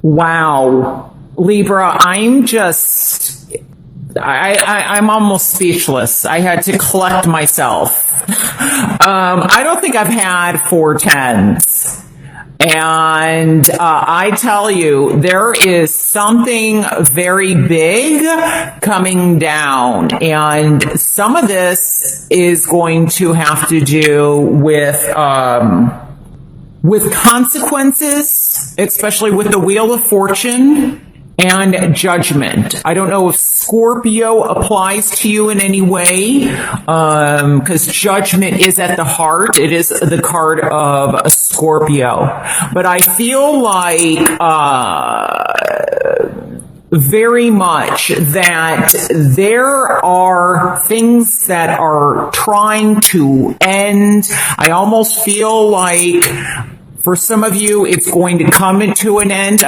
Wow. Libra, I'm almost speechless. I had to collect myself. I don't think I've had 4 10s. And I tell you, there is something very big coming down. And some of this is going to have to do with consequences, especially with the Wheel of Fortune and Judgment. I don't know if Scorpio applies to you in any way, because Judgment is at the heart. It is the card of a Scorpio. But I feel like very much that there are things that are trying to end. I almost feel like for some of you, it's going to come into an end,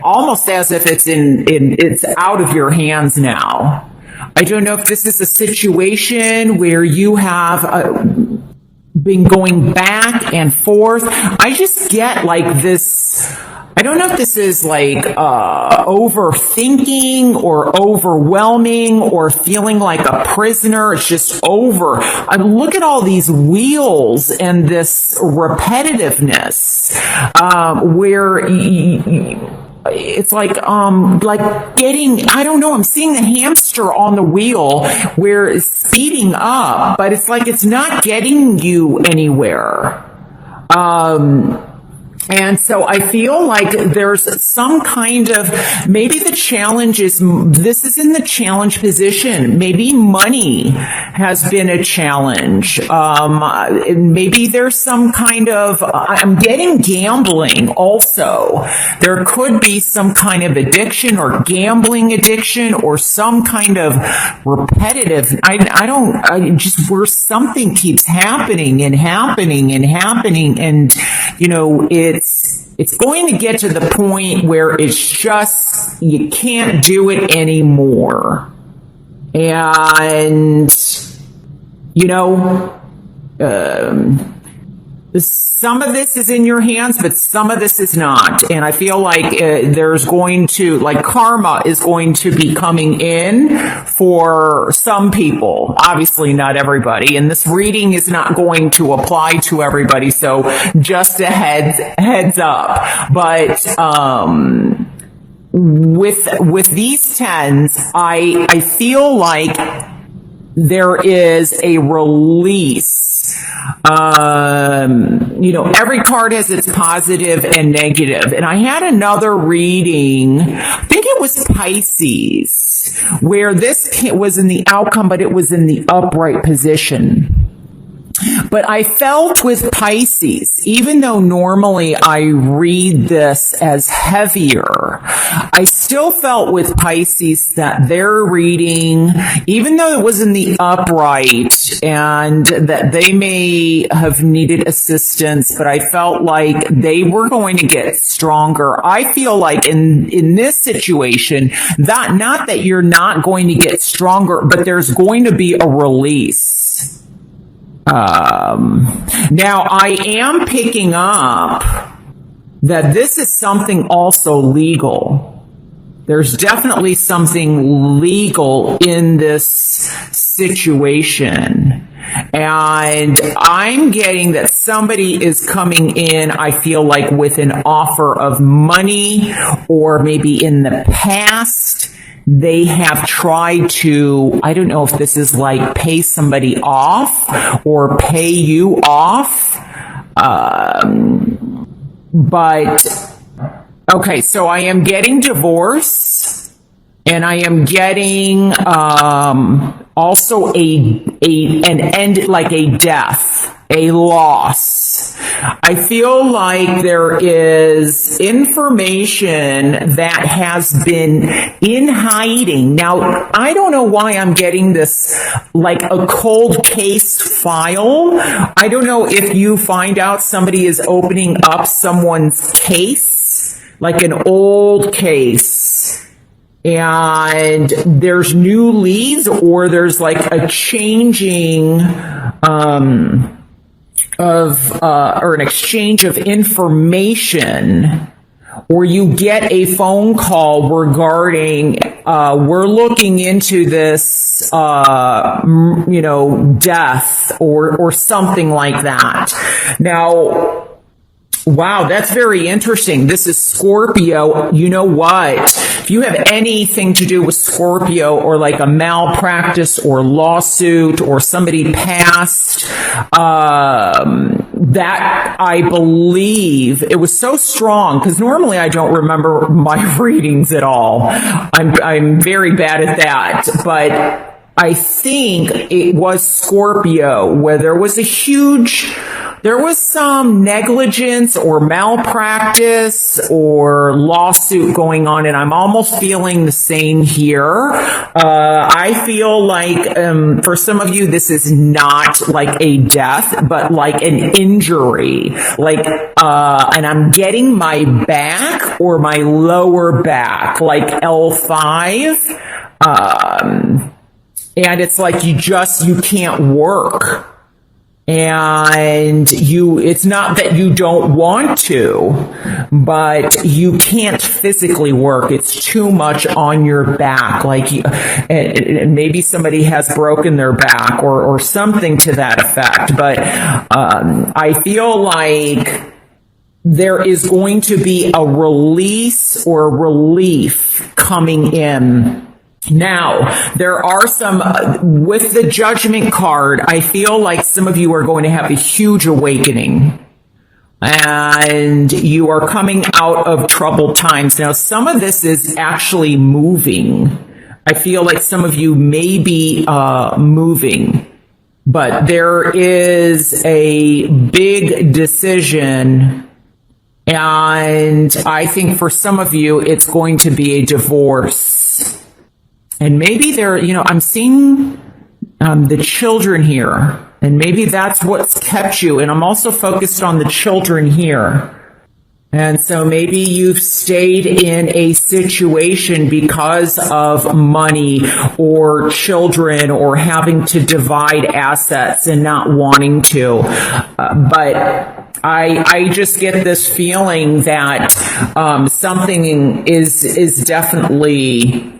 almost as if it's out of your hands now. I don't know if this is a situation where you have been going back and forth. I just get like this. I don't know if this is like overthinking or overwhelming or feeling like a prisoner. It's just over. I look at all these wheels and this repetitiveness where it's like getting, I don't know, I'm seeing the hamster on the wheel where it's speeding up, but it's like it's not getting you anywhere. And so I feel like there's some kind of, maybe the challenge is, this is in the challenge position. Maybe money has been a challenge. Maybe there's some kind of, I'm getting gambling also. There could be some kind of addiction or gambling addiction or some kind of repetitive, just where something keeps happening and happening and happening. And, you know, it's going to get to the point where it's just, you can't do it anymore. And, you know, some of this is in your hands, but some of this is not. And I feel like there's going to, like, karma is going to be coming in for some people. Obviously not everybody. And this reading is not going to apply to everybody. So just a heads up. But, with these 10s, I feel like there is a release. You know, every card has its positive and negative. And I had another reading, I think it was Pisces, where this was in the outcome, but it was in the upright position. But I felt with Pisces, even though normally I read this as heavier, I still felt with Pisces that their reading, even though it was in the upright and that they may have needed assistance, but I felt like they were going to get stronger. I feel like in this situation, that not that you're not going to get stronger, but there's going to be a release. Now I am picking up that this is something also legal. There's definitely something legal in this situation. And I'm getting that somebody is coming in, I feel like, with an offer of money, or maybe in the past they have tried to, I don't know if this is like pay somebody off or pay you off. But, okay, so I am getting divorce, and I am getting also an end, like a death, a loss. I feel like there is information that has been in hiding. Now, I don't know why I'm getting this like a cold case file. I don't know if you find out somebody is opening up someone's case, like an old case, and there's new leads, or there's like a changing or an exchange of information or you get a phone call regarding, we're looking into this, death or something like that. Now, wow, that's very interesting. This is Scorpio. You know what? If you have anything to do with Scorpio or like a malpractice or lawsuit or somebody passed, that I believe it was so strong, because normally I don't remember my readings at all. I'm very bad at that, but I think it was Scorpio where there was some negligence or malpractice or lawsuit going on, and I'm almost feeling the same here. I feel like, for some of you, this is not like a death, but like an injury. Like, and I'm getting my back or my lower back, like L5. And it's like you can't work. And it's not that you don't want to, but you can't physically work. It's too much on your back. Like, maybe somebody has broken their back or something to that effect. But, I feel like there is going to be a release or relief coming in. Now, there are some, with the Judgment card, I feel like some of you are going to have a huge awakening. And you are coming out of troubled times. Now, some of this is actually moving. I feel like some of you may be moving. But there is a big decision. And I think for some of you, it's going to be a divorce. And maybe I'm seeing the children here, and maybe that's what's kept you. And I'm also focused on the children here. And so maybe you've stayed in a situation because of money or children or having to divide assets and not wanting to. But I just get this feeling that something is definitely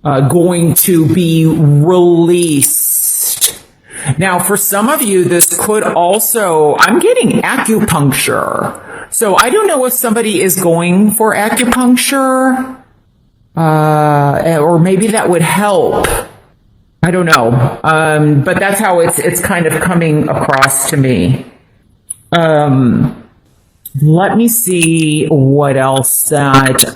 going to be released. Now, for some of you, this could also, I'm getting acupuncture. So I don't know if somebody is going for acupuncture, or maybe that would help. I don't know. But that's how it's kind of coming across to me. Let me see what else that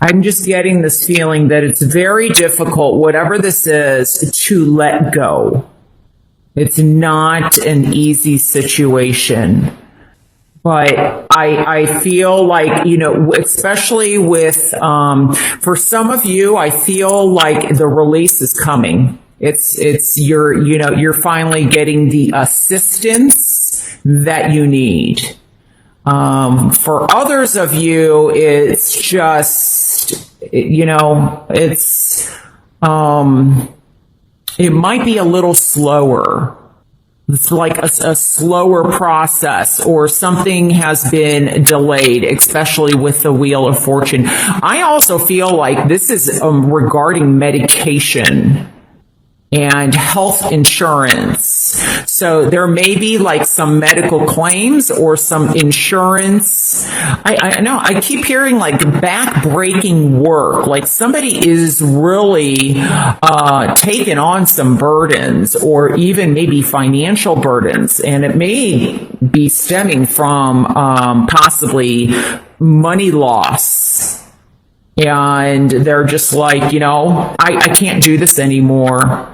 I'm just getting this feeling that it's very difficult, whatever this is, to let go. It's not an easy situation. But I feel like, especially with, for some of you, I feel like the release is coming. You're finally getting the assistance that you need. For others of you, it's just, it might be a little slower. It's like a slower process, or something has been delayed, especially with the Wheel of Fortune. I also feel like this is regarding medication and health insurance. So there may be like some medical claims or some insurance. I know I keep hearing like back-breaking work, like somebody is really taking on some burdens, or even maybe financial burdens, and it may be stemming from possibly money loss. And they're just like, I can't do this anymore.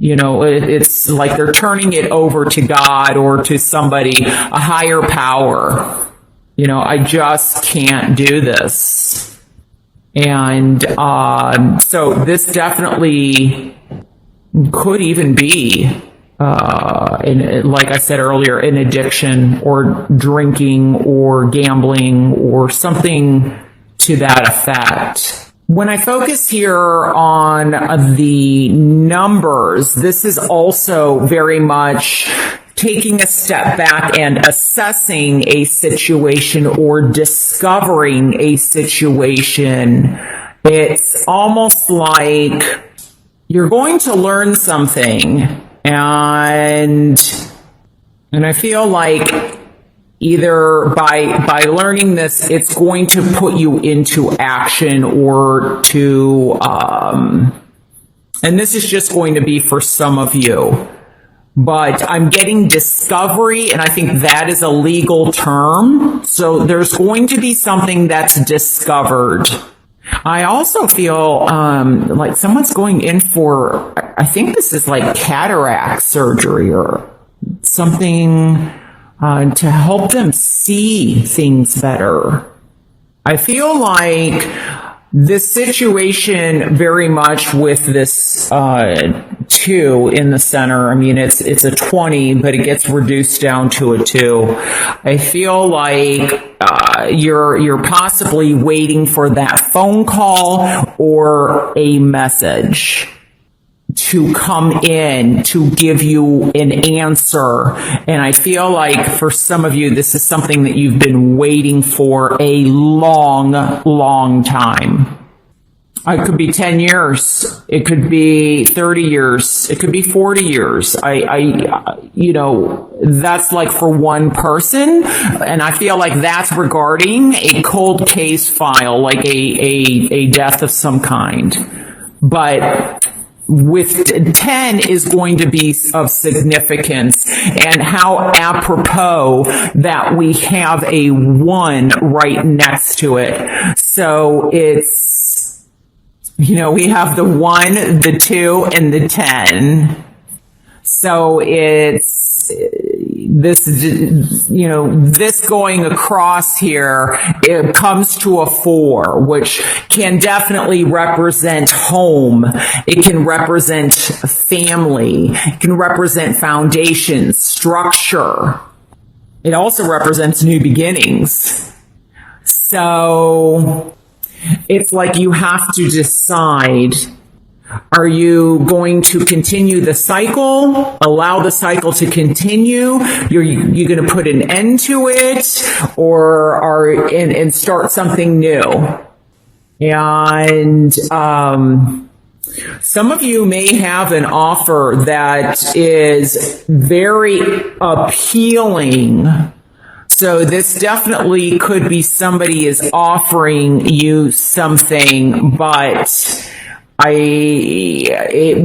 It's like they're turning it over to God or to somebody, a higher power. I just can't do this. And so this definitely could even be, like I said earlier, an addiction or drinking or gambling or something to that effect. When I focus here on the numbers, this is also very much taking a step back and assessing a situation or discovering a situation. It's almost like you're going to learn something, and I feel like either by learning this, it's going to put you into action, or to and this is just going to be for some of you. But I'm getting discovery, and I think that is a legal term. So there's going to be something that's discovered. I also feel like someone's going in for, I think this is like cataract surgery or something to help them see things better. I feel like this situation very much with this 2 in the center. I mean, it's a 20, but it gets reduced down to a 2. I feel like you're possibly waiting for that phone call or a message to come in to give you an answer. And I feel like for some of you, this is something that you've been waiting for a long, long time. It could be 10 years. It could be 30 years. It could be 40 years. That's like for one person. And I feel like that's regarding a cold case file, like a death of some kind. But with 10 is going to be of significance, and how apropos that we have a 1 right next to it. So it's, we have the 1, the 2, and the 10. So it's this, this going across here, it comes to a 4, which can definitely represent home. It can represent family. It can represent foundation, structure. It also represents new beginnings. So it's like you have to decide, are you going to continue the cycle, allow the cycle to continue? You're going to put an end to it, or and start something new? And some of you may have an offer that is very appealing. So this definitely could be somebody is offering you something, but it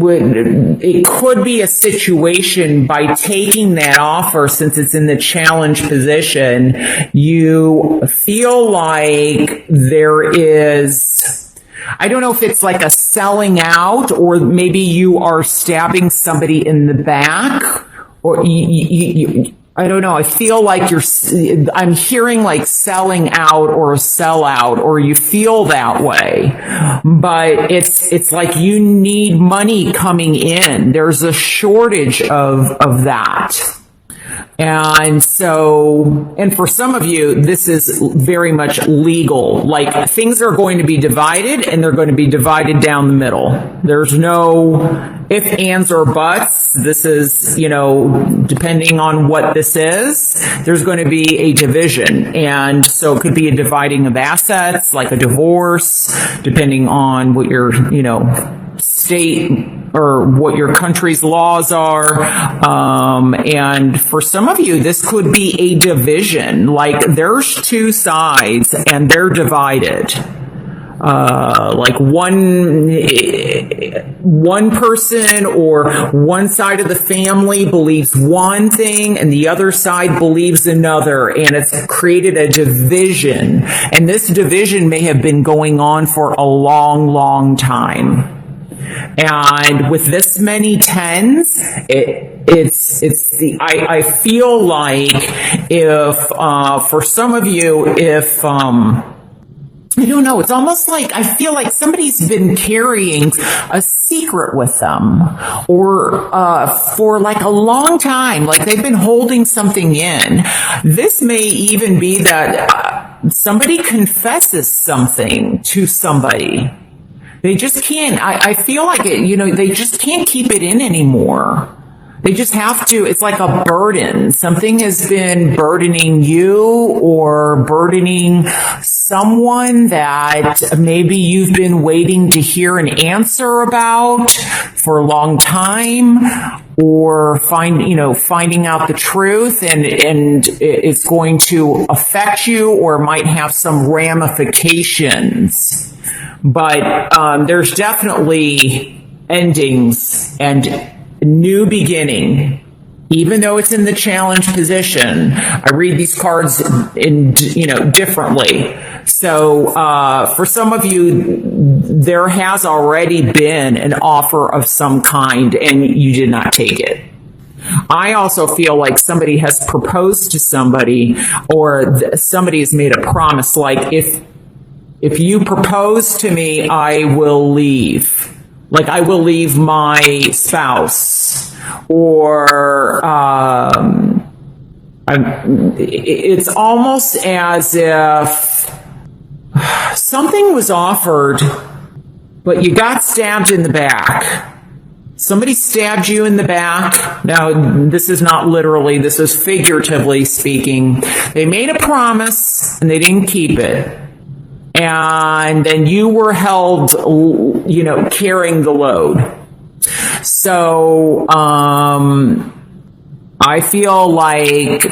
could be a situation by taking that offer, since it's in the challenge position, you feel like there is, I don't know if it's like a selling out, or maybe you are stabbing somebody in the back, or I don't know. I feel like I'm hearing like selling out or a sellout, or you feel that way, but it's like you need money coming in. There's a shortage of that. And so, and for some of you, this is very much legal. Like, things are going to be divided, and they're going to be divided down the middle. There's no if, ands, or buts. This is, depending on what this is, there's going to be a division. And so it could be a dividing of assets, like a divorce, depending on what your, state or what your country's laws are. And for some of you, this could be a division. Like, there's 2 sides and they're divided. Like one person or one side of the family believes one thing and the other side believes another, and it's created a division. And this division may have been going on for a long, long time. And with this many 10s, I feel like if, for some of you, if, I don't know, it's almost like I feel like somebody's been carrying a secret with them, or for like a long time, like they've been holding something in. This may even be that somebody confesses something to somebody. They just can't, I feel like it, they just can't keep it in anymore. They just have to, it's like a burden. Something has been burdening you or burdening someone that maybe you've been waiting to hear an answer about for a long time, or finding out the truth, and it's going to affect you or might have some ramifications. But there's definitely endings and new beginning, even though it's in the challenge position. I read these cards in differently. So for some of you, there has already been an offer of some kind and you did not take it. I also feel like somebody has proposed to somebody, or somebody has made a promise, like if you propose to me, I will leave. Like, I will leave my spouse, or it's almost as if something was offered, but you got stabbed in the back. Somebody stabbed you in the back. Now, this is not literally, this is figuratively speaking. They made a promise and they didn't keep it. And then you were held, carrying the load. So, I feel like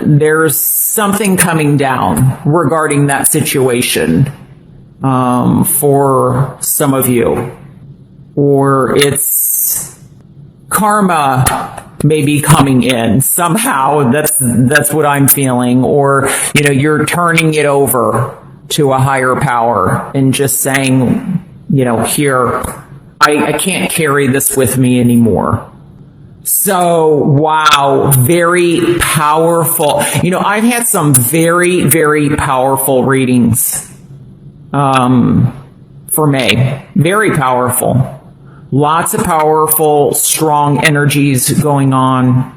there's something coming down regarding that situation for some of you. Or it's karma maybe coming in somehow. That's what I'm feeling. Or, you're turning it over to a higher power and just saying, here, I can't carry this with me anymore. So, wow, very powerful. I've had some very, very powerful readings for May. Very powerful. Lots of powerful, strong energies going on.